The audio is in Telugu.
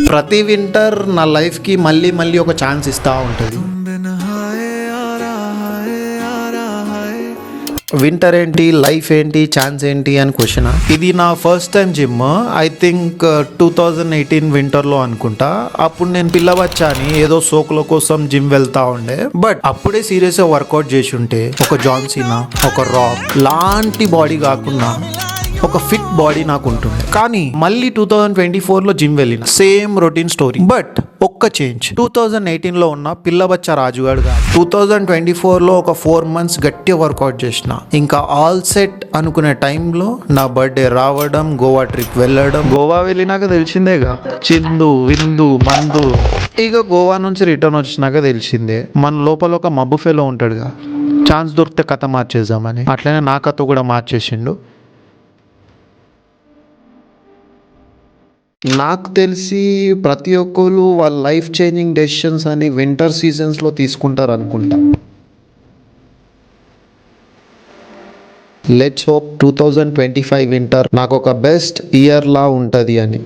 ప్రతి వింటర్ నా లైఫ్కి మళ్ళీ మళ్ళీ ఒక ఛాన్స్ ఇస్తూ ఉంటుంది. వింటర్ ఏంటి, లైఫ్ ఏంటి, ఛాన్స్ ఏంటి అని క్వశ్చన్. ఇది నా first time gym. I think 2018 వింటర్లో అనుకుంటా. అప్పుడు నేను పిల్లవచ్చాని ఏదో సోకుల కోసం జిమ్ వెళ్తా ఉండే. బట్ అప్పుడే సీరియస్గా వర్కౌట్ చేసి ఉంటే ఒక జాన్సీనా, ఒక రాక్ లాంటి బాడీ కాకుండా ఒక ఫిట్ బాడీ నాకు ఉంటుంది. కానీ మళ్ళీ 2024లో జిమ్ వెళ్ళిన సేమ్ రొటీన్ స్టోరీ. బట్ ఒక్క చేంజ్, 2018లో ఉన్న పిల్లబచ్చ రాజుగాడు కాదు. 2024లో ఒక 4 months గట్టిగా వర్కౌట్ చేసిన. ఇంకా ఆల్ సెట్ అనుకునే టైంలో నా బర్త్డే రావడం, గోవా ట్రిప్ వెళ్ళడం. గోవా వెళ్ళినాక తెలిసిందేగా చిందు విందు మందు. ఇక గోవా నుంచి రిటర్న్ వచ్చినాక తెలిసిందే మన లోపల ఒక మబ్బు ఫెలో ఉంటాడుగా, ఛాన్స్ దొరికితే కథ మార్చేద్దామని. అట్లనే నా కథ కూడా మార్చేసిండు. నాకు తెలిసి ప్రతి ఒక్కరు వాళ్ళ లైఫ్ చేంజింగ్ డెసిషన్స్ అని వింటర్ సీజన్స్లో తీసుకుంటారు అనుకుంటా. లెట్స్ హోప్ 2025 వింటర్ నాకు ఒక బెస్ట్ ఇయర్లా ఉంటుంది అని.